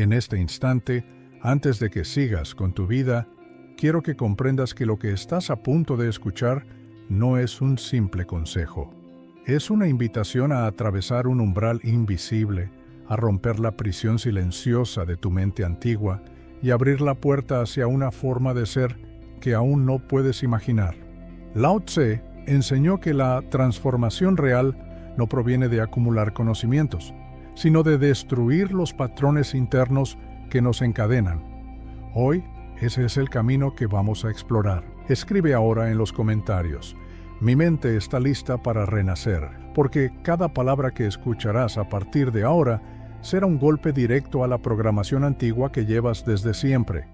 En este instante, antes de que sigas con tu vida, quiero que comprendas que lo que estás a punto de escuchar no es un simple consejo. Es una invitación a atravesar un umbral invisible, a romper la prisión silenciosa de tu mente antigua y abrir la puerta hacia una forma de ser que aún no puedes imaginar. Lao Tse enseñó que la transformación real no proviene de acumular conocimientos, sino de destruir los patrones internos que nos encadenan. Hoy, ese es el camino que vamos a explorar. Escribe ahora en los comentarios: mi mente está lista para renacer, porque cada palabra que escucharás a partir de ahora será un golpe directo a la programación antigua que llevas desde siempre,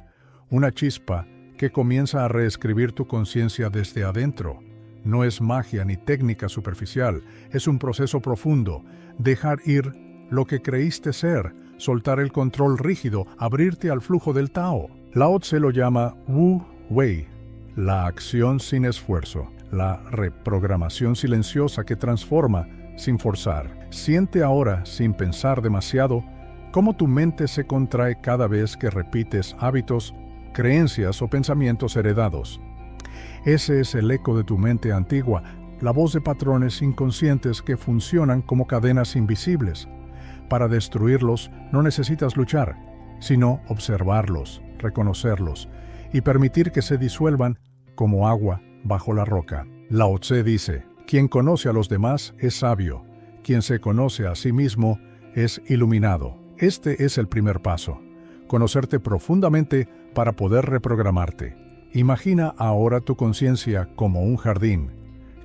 una chispa que comienza a reescribir tu conciencia desde adentro. No es magia ni técnica superficial, es un proceso profundo, dejar ir lo que creíste ser, soltar el control rígido, abrirte al flujo del Tao. Lao Tse lo llama Wu Wei, la acción sin esfuerzo, la reprogramación silenciosa que transforma sin forzar. Siente ahora, sin pensar demasiado, cómo tu mente se contrae cada vez que repites hábitos, creencias o pensamientos heredados. Ese es el eco de tu mente antigua, la voz de patrones inconscientes que funcionan como cadenas invisibles. Para destruirlos no necesitas luchar, sino observarlos, reconocerlos y permitir que se disuelvan como agua bajo la roca. Lao Tse dice: quien conoce a los demás es sabio, quien se conoce a sí mismo es iluminado. Este es el primer paso, conocerte profundamente para poder reprogramarte. Imagina ahora tu conciencia como un jardín.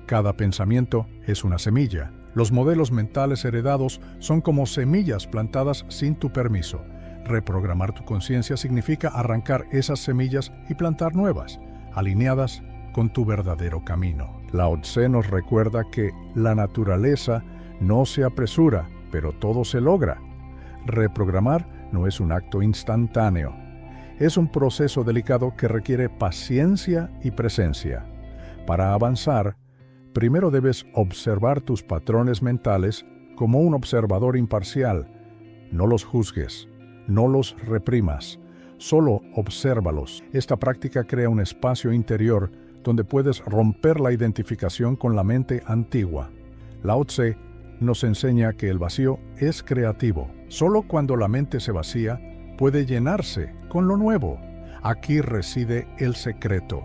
Cada pensamiento es una semilla. Los modelos mentales heredados son como semillas plantadas sin tu permiso. Reprogramar tu conciencia significa arrancar esas semillas y plantar nuevas, alineadas con tu verdadero camino. Lao Tse nos recuerda que la naturaleza no se apresura, pero todo se logra. Reprogramar no es un acto instantáneo. Es un proceso delicado que requiere paciencia y presencia. Para avanzar, primero debes observar tus patrones mentales como un observador imparcial. No los juzgues, no los reprimas, solo obsérvalos. Esta práctica crea un espacio interior donde puedes romper la identificación con la mente antigua. Lao Tse nos enseña que el vacío es creativo. Solo cuando la mente se vacía, puede llenarse con lo nuevo. Aquí reside el secreto.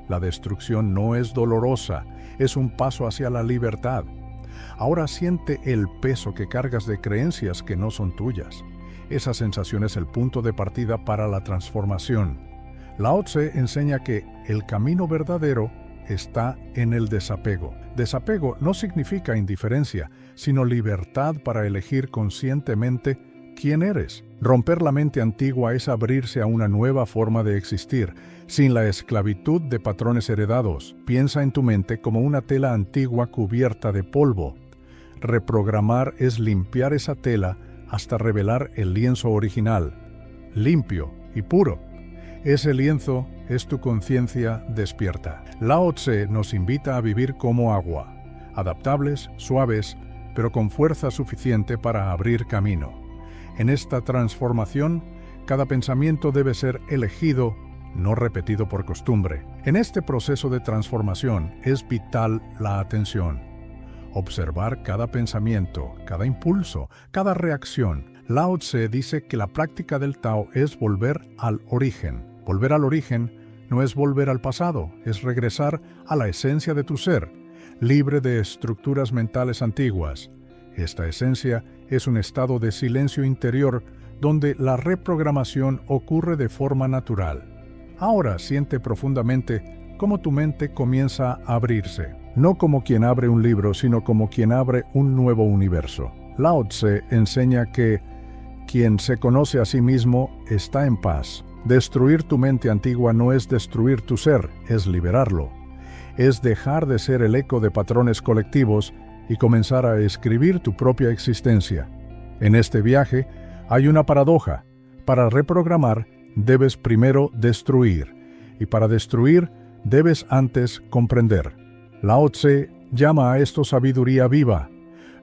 La destrucción no es dolorosa, es un paso hacia la libertad. Ahora siente el peso que cargas de creencias que no son tuyas. Esa sensación es el punto de partida para la transformación. Lao Tse enseña que el camino verdadero está en el desapego. Desapego no significa indiferencia, sino libertad para elegir conscientemente quién eres. Romper la mente antigua es abrirse a una nueva forma de existir, sin la esclavitud de patrones heredados. Piensa en tu mente como una tela antigua cubierta de polvo. Reprogramar es limpiar esa tela hasta revelar el lienzo original, limpio y puro. Ese lienzo es tu conciencia despierta. Lao Tse nos invita a vivir como agua, adaptables, suaves, pero con fuerza suficiente para abrir camino. En esta transformación, cada pensamiento debe ser elegido, no repetido por costumbre. En este proceso de transformación es vital la atención. Observar cada pensamiento, cada impulso, cada reacción. Lao Tse dice que la práctica del Tao es volver al origen. Volver al origen no es volver al pasado, es regresar a la esencia de tu ser, libre de estructuras mentales antiguas. Esta esencia es un estado de silencio interior donde la reprogramación ocurre de forma natural. Ahora siente profundamente cómo tu mente comienza a abrirse, no como quien abre un libro, sino como quien abre un nuevo universo. Lao Tse enseña que quien se conoce a sí mismo está en paz. Destruir tu mente antigua no es destruir tu ser, es liberarlo. Es dejar de ser el eco de patrones colectivos y comenzar a escribir tu propia existencia. En este viaje hay una paradoja. Para reprogramar, debes primero destruir, y para destruir, debes antes comprender. Lao Tse llama a esto sabiduría viva.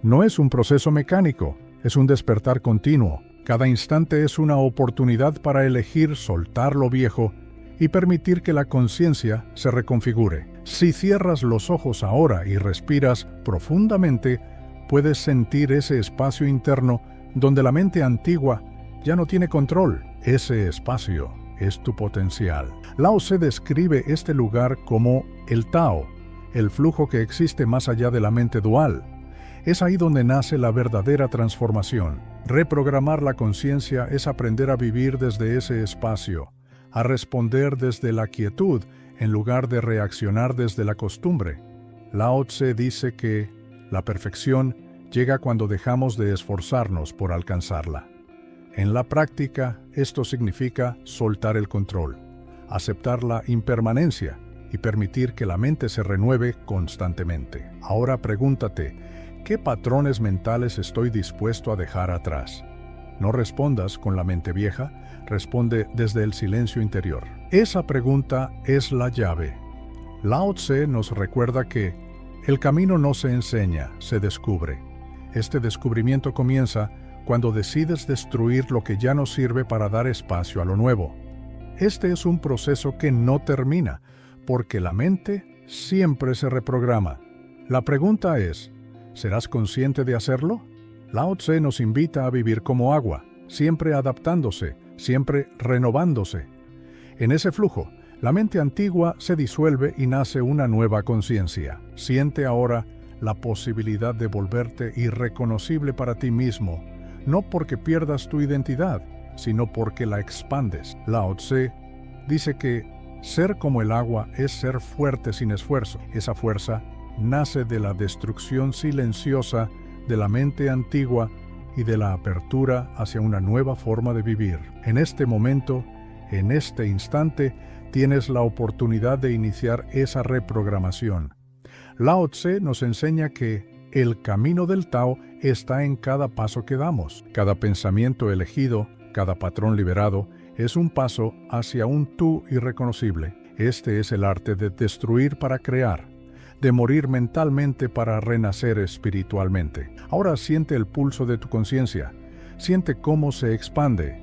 No es un proceso mecánico, es un despertar continuo. Cada instante es una oportunidad para elegir soltar lo viejo y permitir que la conciencia se reconfigure. Si cierras los ojos ahora y respiras profundamente, puedes sentir ese espacio interno donde la mente antigua ya no tiene control. Ese espacio es tu potencial. Lao Tse describe este lugar como el Tao, el flujo que existe más allá de la mente dual. Es ahí donde nace la verdadera transformación. Reprogramar la conciencia es aprender a vivir desde ese espacio, a responder desde la quietud en lugar de reaccionar desde la costumbre. Lao Tse dice que la perfección llega cuando dejamos de esforzarnos por alcanzarla. En la práctica, esto significa soltar el control, aceptar la impermanencia y permitir que la mente se renueve constantemente. Ahora pregúntate, ¿qué patrones mentales estoy dispuesto a dejar atrás? No respondas con la mente vieja, responde desde el silencio interior. Esa pregunta es la llave. Lao Tse nos recuerda que el camino no se enseña, se descubre. Este descubrimiento comienza cuando decides destruir lo que ya no sirve para dar espacio a lo nuevo. Este es un proceso que no termina, porque la mente siempre se reprograma. La pregunta es, ¿serás consciente de hacerlo? Lao Tse nos invita a vivir como agua, siempre adaptándose, siempre renovándose. En ese flujo, la mente antigua se disuelve y nace una nueva conciencia. Siente ahora la posibilidad de volverte irreconocible para ti mismo, no porque pierdas tu identidad, sino porque la expandes. Lao Tse dice que ser como el agua es ser fuerte sin esfuerzo. Esa fuerza nace de la destrucción silenciosa de la mente antigua y de la apertura hacia una nueva forma de vivir. En este momento, en este instante, tienes la oportunidad de iniciar esa reprogramación. Lao Tse nos enseña que el camino del Tao está en cada paso que damos. Cada pensamiento elegido, cada patrón liberado, es un paso hacia un tú irreconocible. Este es el arte de destruir para crear, de morir mentalmente para renacer espiritualmente. Ahora siente el pulso de tu conciencia, siente cómo se expande.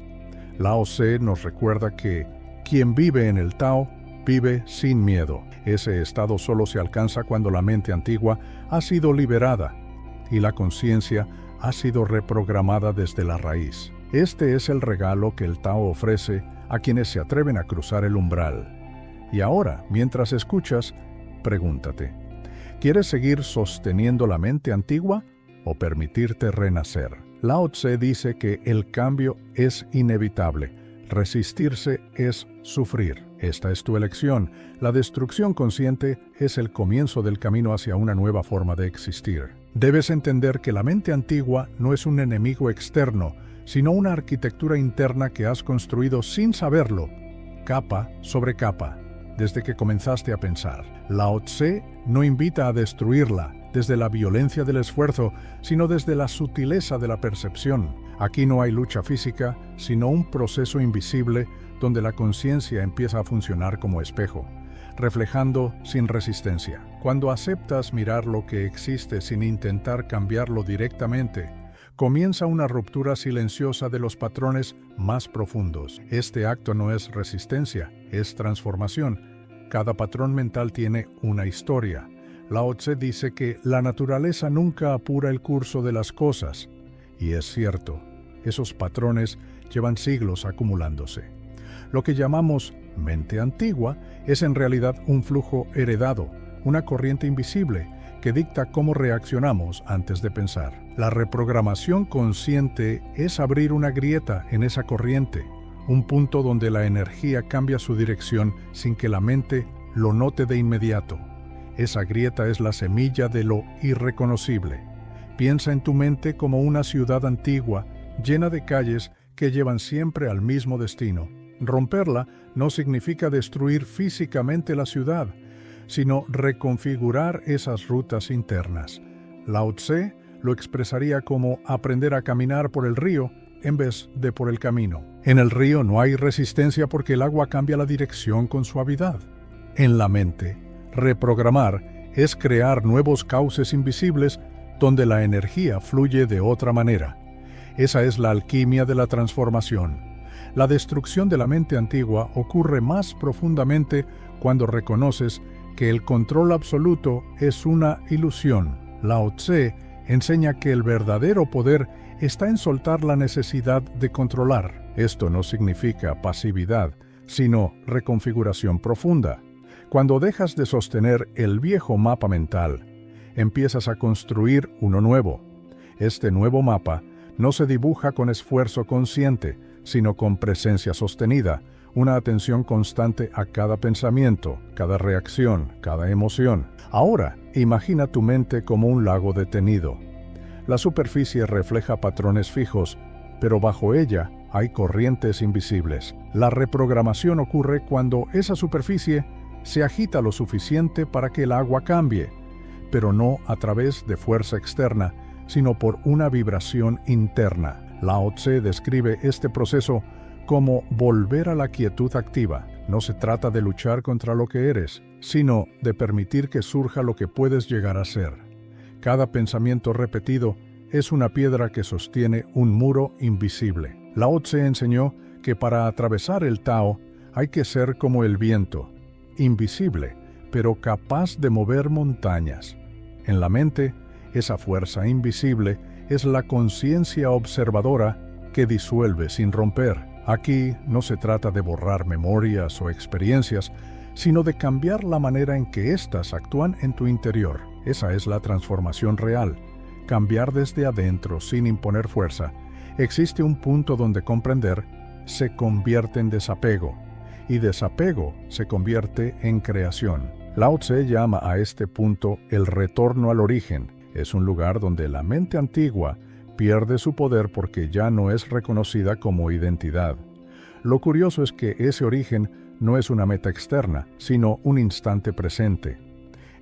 Lao Tse nos recuerda que quien vive en el Tao vive sin miedo. Ese estado solo se alcanza cuando la mente antigua ha sido liberada y la conciencia ha sido reprogramada desde la raíz. Este es el regalo que el Tao ofrece a quienes se atreven a cruzar el umbral. Y ahora, mientras escuchas, pregúntate, ¿quieres seguir sosteniendo la mente antigua o permitirte renacer? Lao Tse dice que el cambio es inevitable. Resistirse es sufrir. Esta es tu elección. La destrucción consciente es el comienzo del camino hacia una nueva forma de existir. Debes entender que la mente antigua no es un enemigo externo, sino una arquitectura interna que has construido sin saberlo, capa sobre capa, desde que comenzaste a pensar. Lao Tse no invita a destruirla desde la violencia del esfuerzo, sino desde la sutileza de la percepción. Aquí no hay lucha física, sino un proceso invisible donde la conciencia empieza a funcionar como espejo, reflejando sin resistencia. Cuando aceptas mirar lo que existe sin intentar cambiarlo directamente, comienza una ruptura silenciosa de los patrones más profundos. Este acto no es resistencia, es transformación. Cada patrón mental tiene una historia. Lao Tse dice que la naturaleza nunca apura el curso de las cosas. Y es cierto, esos patrones llevan siglos acumulándose. Lo que llamamos mente antigua es en realidad un flujo heredado, una corriente invisible que dicta cómo reaccionamos antes de pensar. La reprogramación consciente es abrir una grieta en esa corriente, un punto donde la energía cambia su dirección sin que la mente lo note de inmediato. Esa grieta es la semilla de lo irreconocible. Piensa en tu mente como una ciudad antigua, llena de calles que llevan siempre al mismo destino. Romperla no significa destruir físicamente la ciudad, sino reconfigurar esas rutas internas. Lao Tse lo expresaría como aprender a caminar por el río en vez de por el camino. En el río no hay resistencia porque el agua cambia la dirección con suavidad. En la mente, reprogramar es crear nuevos cauces invisibles donde la energía fluye de otra manera. Esa es la alquimia de la transformación. La destrucción de la mente antigua ocurre más profundamente cuando reconoces que el control absoluto es una ilusión. Lao Tse enseña que el verdadero poder está en soltar la necesidad de controlar. Esto no significa pasividad, sino reconfiguración profunda. Cuando dejas de sostener el viejo mapa mental, empiezas a construir uno nuevo. Este nuevo mapa no se dibuja con esfuerzo consciente, sino con presencia sostenida, una atención constante a cada pensamiento, cada reacción, cada emoción. Ahora, imagina tu mente como un lago detenido. La superficie refleja patrones fijos, pero bajo ella hay corrientes invisibles. La reprogramación ocurre cuando esa superficie se agita lo suficiente para que el agua cambie, pero no a través de fuerza externa, sino por una vibración interna. Lao Tse describe este proceso como volver a la quietud activa. No se trata de luchar contra lo que eres, sino de permitir que surja lo que puedes llegar a ser. Cada pensamiento repetido es una piedra que sostiene un muro invisible. Lao Tse enseñó que para atravesar el Tao hay que ser como el viento, invisible, pero capaz de mover montañas. En la mente, esa fuerza invisible es la conciencia observadora que disuelve sin romper. Aquí no se trata de borrar memorias o experiencias, sino de cambiar la manera en que éstas actúan en tu interior. Esa es la transformación real. Cambiar desde adentro sin imponer fuerza. Existe un punto donde comprender se convierte en desapego, y desapego se convierte en creación. Lao Tse llama a este punto el retorno al origen. Es un lugar donde la mente antigua pierde su poder porque ya no es reconocida como identidad. Lo curioso es que ese origen no es una meta externa, sino un instante presente.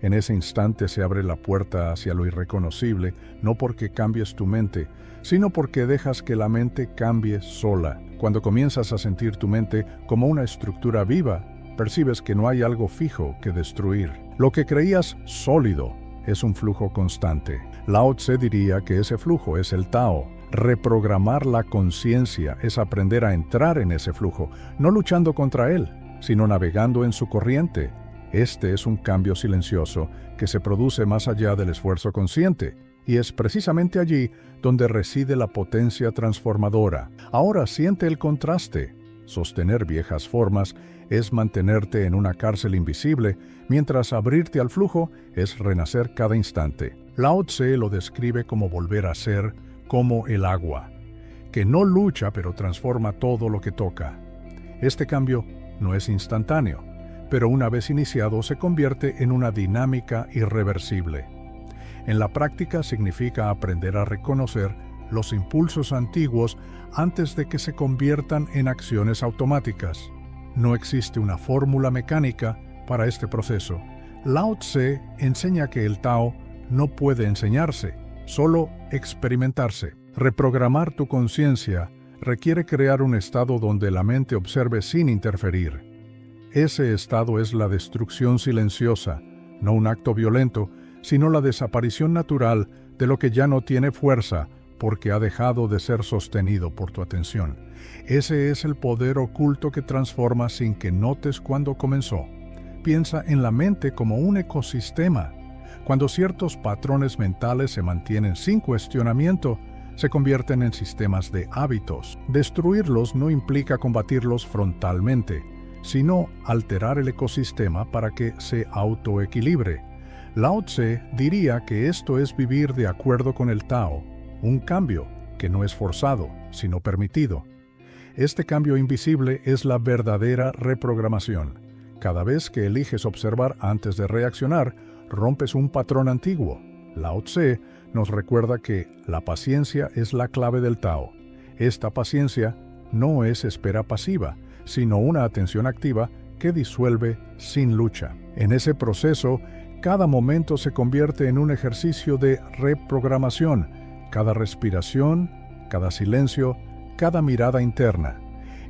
En ese instante se abre la puerta hacia lo irreconocible, no porque cambies tu mente, sino porque dejas que la mente cambie sola. Cuando comienzas a sentir tu mente como una estructura viva, percibes que no hay algo fijo que destruir. Lo que creías sólido es un flujo constante. Lao Tse diría que ese flujo es el Tao. Reprogramar la conciencia es aprender a entrar en ese flujo, no luchando contra él, sino navegando en su corriente. Este es un cambio silencioso que se produce más allá del esfuerzo consciente, y es precisamente allí donde reside la potencia transformadora. Ahora siente el contraste. Sostener viejas formas es mantenerte en una cárcel invisible, mientras abrirte al flujo es renacer cada instante. Lao Tse lo describe como volver a ser como el agua, que no lucha pero transforma todo lo que toca. Este cambio no es instantáneo, pero una vez iniciado se convierte en una dinámica irreversible. En la práctica significa aprender a reconocer los impulsos antiguos antes de que se conviertan en acciones automáticas. No existe una fórmula mecánica para este proceso. Lao Tse enseña que el Tao no puede enseñarse, solo experimentarse. Reprogramar tu conciencia requiere crear un estado donde la mente observe sin interferir. Ese estado es la destrucción silenciosa, no un acto violento, sino la desaparición natural de lo que ya no tiene fuerza porque ha dejado de ser sostenido por tu atención. Ese es el poder oculto que transforma sin que notes cuándo comenzó. Piensa en la mente como un ecosistema. Cuando ciertos patrones mentales se mantienen sin cuestionamiento, se convierten en sistemas de hábitos. Destruirlos no implica combatirlos frontalmente, sino alterar el ecosistema para que se autoequilibre. Lao Tse diría que esto es vivir de acuerdo con el Tao, un cambio que no es forzado, sino permitido. Este cambio invisible es la verdadera reprogramación. Cada vez que eliges observar antes de reaccionar, rompes un patrón antiguo. Lao Tse nos recuerda que la paciencia es la clave del Tao. Esta paciencia no es espera pasiva, sino una atención activa que disuelve sin lucha. En ese proceso, cada momento se convierte en un ejercicio de reprogramación. Cada respiración, cada silencio, cada mirada interna.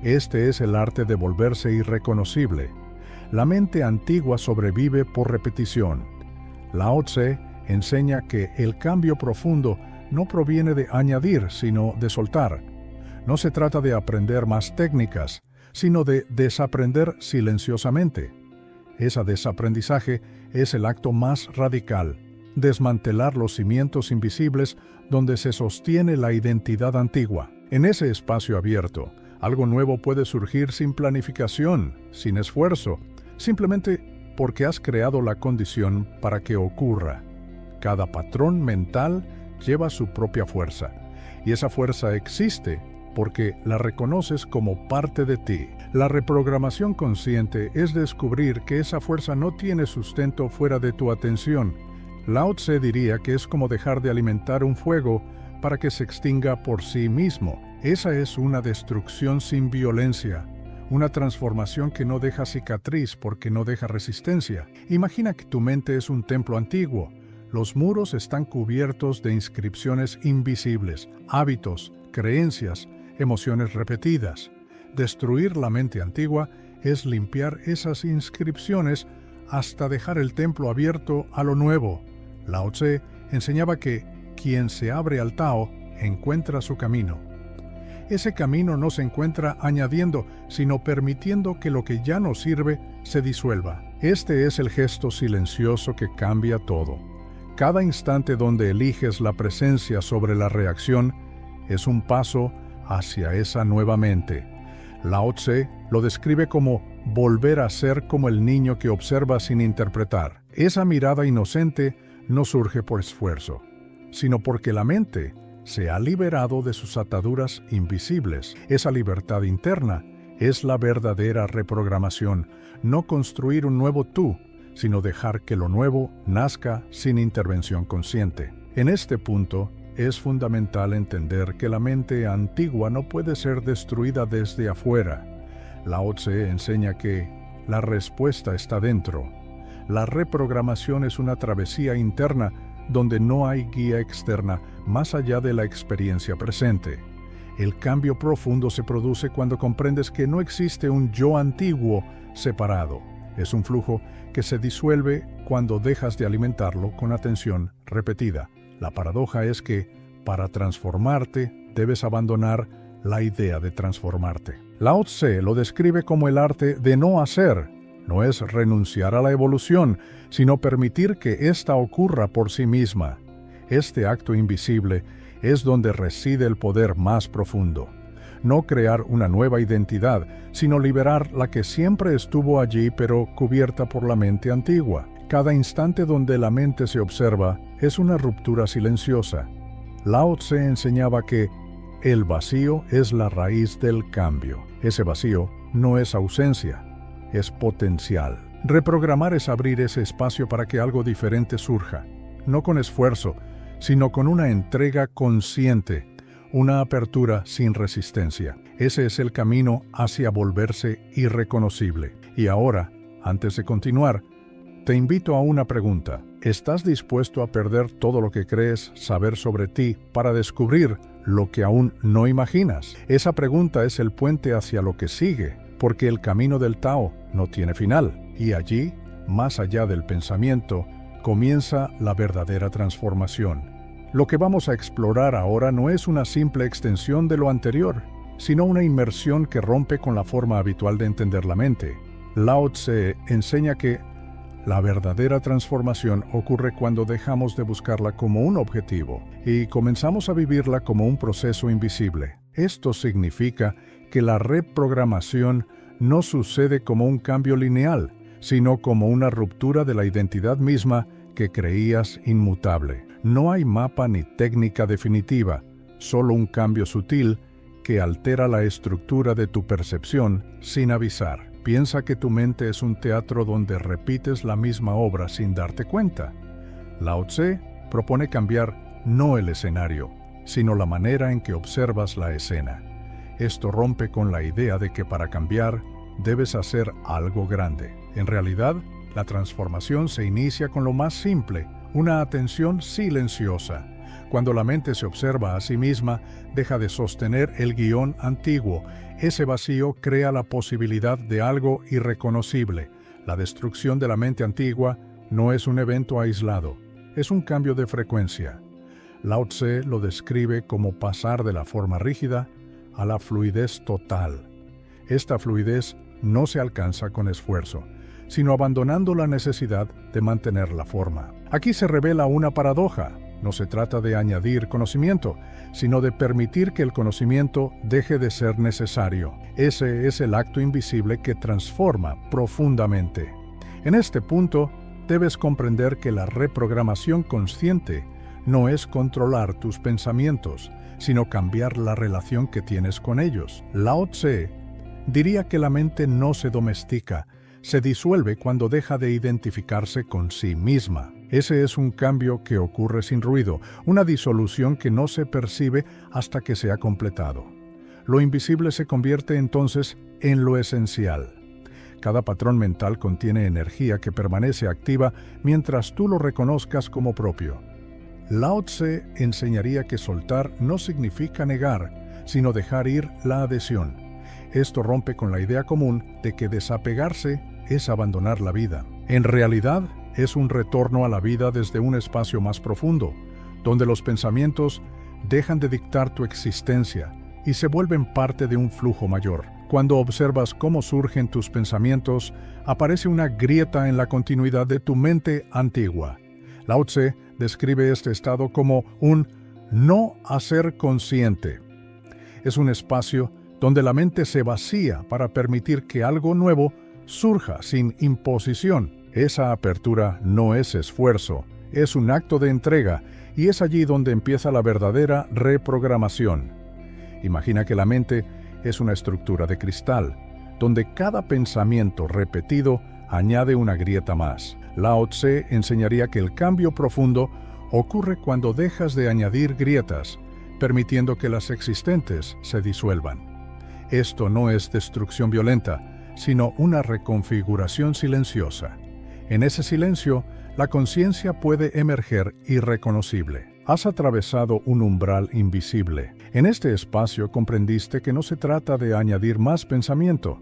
Este es el arte de volverse irreconocible. La mente antigua sobrevive por repetición. Lao Tse enseña que el cambio profundo no proviene de añadir, sino de soltar. No se trata de aprender más técnicas, sino de desaprender silenciosamente. Ese desaprendizaje es el acto más radical, desmantelar los cimientos invisibles donde se sostiene la identidad antigua. En ese espacio abierto, algo nuevo puede surgir sin planificación, sin esfuerzo, simplemente porque has creado la condición para que ocurra. Cada patrón mental lleva su propia fuerza, y esa fuerza existe porque la reconoces como parte de ti. La reprogramación consciente es descubrir que esa fuerza no tiene sustento fuera de tu atención. Lao Tse diría que es como dejar de alimentar un fuego para que se extinga por sí mismo. Esa es una destrucción sin violencia, una transformación que no deja cicatriz porque no deja resistencia. Imagina que tu mente es un templo antiguo. Los muros están cubiertos de inscripciones invisibles, hábitos, creencias, emociones repetidas. Destruir la mente antigua es limpiar esas inscripciones hasta dejar el templo abierto a lo nuevo. Lao Tse enseñaba que quien se abre al Tao encuentra su camino. Ese camino no se encuentra añadiendo, sino permitiendo que lo que ya no sirve se disuelva. Este es el gesto silencioso que cambia todo. Cada instante donde eliges la presencia sobre la reacción es un paso hacia esa nueva mente. Lao Tse lo describe como volver a ser como el niño que observa sin interpretar. Esa mirada inocente no surge por esfuerzo, sino porque la mente se ha liberado de sus ataduras invisibles. Esa libertad interna es la verdadera reprogramación, no construir un nuevo tú, sino dejar que lo nuevo nazca sin intervención consciente. En este punto, es fundamental entender que la mente antigua no puede ser destruida desde afuera. Lao Tse enseña que la respuesta está dentro. La reprogramación es una travesía interna donde no hay guía externa más allá de la experiencia presente. El cambio profundo se produce cuando comprendes que no existe un yo antiguo separado. Es un flujo que se disuelve cuando dejas de alimentarlo con atención repetida. La paradoja es que, para transformarte, debes abandonar la idea de transformarte. Lao Tse lo describe como el arte de no hacer. No es renunciar a la evolución, sino permitir que ésta ocurra por sí misma. Este acto invisible es donde reside el poder más profundo. No crear una nueva identidad, sino liberar la que siempre estuvo allí pero cubierta por la mente antigua. Cada instante donde la mente se observa es una ruptura silenciosa. Lao Tse enseñaba que el vacío es la raíz del cambio. Ese vacío no es ausencia, es potencial. Reprogramar es abrir ese espacio para que algo diferente surja, no con esfuerzo, sino con una entrega consciente, una apertura sin resistencia. Ese es el camino hacia volverse irreconocible. Y ahora, antes de continuar, te invito a una pregunta. ¿Estás dispuesto a perder todo lo que crees saber sobre ti para descubrir lo que aún no imaginas? Esa pregunta es el puente hacia lo que sigue, porque el camino del Tao no tiene final. Y allí, más allá del pensamiento, comienza la verdadera transformación. Lo que vamos a explorar ahora no es una simple extensión de lo anterior, sino una inmersión que rompe con la forma habitual de entender la mente. Lao Tse enseña que la verdadera transformación ocurre cuando dejamos de buscarla como un objetivo y comenzamos a vivirla como un proceso invisible. Esto significa que la reprogramación no sucede como un cambio lineal, sino como una ruptura de la identidad misma que creías inmutable. No hay mapa ni técnica definitiva, solo un cambio sutil que altera la estructura de tu percepción sin avisar. Piensa que tu mente es un teatro donde repites la misma obra sin darte cuenta. Lao Tse propone cambiar no el escenario, sino la manera en que observas la escena. Esto rompe con la idea de que para cambiar debes hacer algo grande. En realidad, la transformación se inicia con lo más simple, una atención silenciosa. Cuando la mente se observa a sí misma, deja de sostener el guión antiguo. Ese vacío crea la posibilidad de algo irreconocible. La destrucción de la mente antigua no es un evento aislado, es un cambio de frecuencia. Lao Tse lo describe como pasar de la forma rígida a la fluidez total. Esta fluidez no se alcanza con esfuerzo, sino abandonando la necesidad de mantener la forma. Aquí se revela una paradoja. No se trata de añadir conocimiento, sino de permitir que el conocimiento deje de ser necesario. Ese es el acto invisible que transforma profundamente. En este punto, debes comprender que la reprogramación consciente no es controlar tus pensamientos, sino cambiar la relación que tienes con ellos. Lao Tse diría que la mente no se domestica, se disuelve cuando deja de identificarse con sí misma. Ese es un cambio que ocurre sin ruido, una disolución que no se percibe hasta que se ha completado. Lo invisible se convierte entonces en lo esencial. Cada patrón mental contiene energía que permanece activa mientras tú lo reconozcas como propio. Lao Tse enseñaría que soltar no significa negar, sino dejar ir la adhesión. Esto rompe con la idea común de que desapegarse es abandonar la vida. En realidad, es un retorno a la vida desde un espacio más profundo, donde los pensamientos dejan de dictar tu existencia y se vuelven parte de un flujo mayor. Cuando observas cómo surgen tus pensamientos, aparece una grieta en la continuidad de tu mente antigua. Lao Tse describe este estado como un no hacer consciente. Es un espacio donde la mente se vacía para permitir que algo nuevo surja sin imposición. Esa apertura no es esfuerzo, es un acto de entrega y es allí donde empieza la verdadera reprogramación. Imagina que la mente es una estructura de cristal, donde cada pensamiento repetido añade una grieta más. Lao Tse enseñaría que el cambio profundo ocurre cuando dejas de añadir grietas, permitiendo que las existentes se disuelvan. Esto no es destrucción violenta, sino una reconfiguración silenciosa. En ese silencio, la conciencia puede emerger irreconocible. Has atravesado un umbral invisible. En este espacio comprendiste que no se trata de añadir más pensamiento,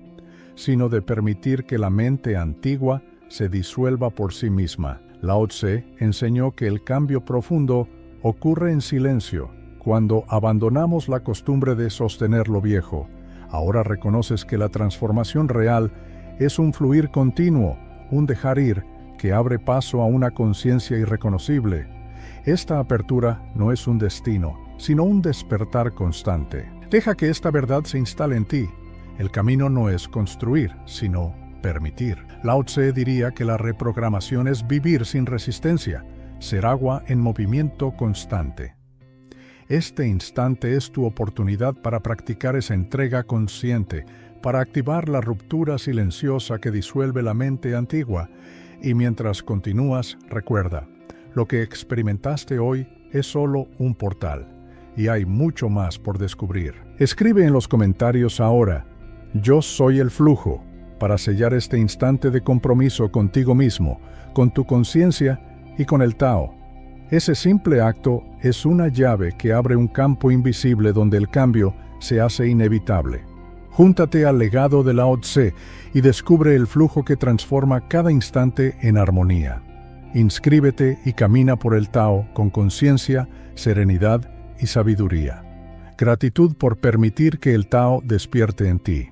sino de permitir que la mente antigua se disuelva por sí misma. Lao Tse enseñó que el cambio profundo ocurre en silencio, cuando abandonamos la costumbre de sostener lo viejo. Ahora reconoces que la transformación real es un fluir continuo, un dejar ir que abre paso a una conciencia irreconocible. Esta apertura no es un destino, sino un despertar constante. Deja que esta verdad se instale en ti. El camino no es construir, sino permitir. Lao Tse diría que la reprogramación es vivir sin resistencia, ser agua en movimiento constante. Este instante es tu oportunidad para practicar esa entrega consciente, para activar la ruptura silenciosa que disuelve la mente antigua. Y mientras continúas, recuerda, lo que experimentaste hoy es solo un portal, y hay mucho más por descubrir. Escribe en los comentarios ahora, yo soy el flujo, para sellar este instante de compromiso contigo mismo, con tu conciencia y con el Tao. Ese simple acto es una llave que abre un campo invisible donde el cambio se hace inevitable. Júntate al legado de Lao Tse y descubre el flujo que transforma cada instante en armonía. Inscríbete y camina por el Tao con conciencia, serenidad y sabiduría. Gratitud por permitir que el Tao despierte en ti.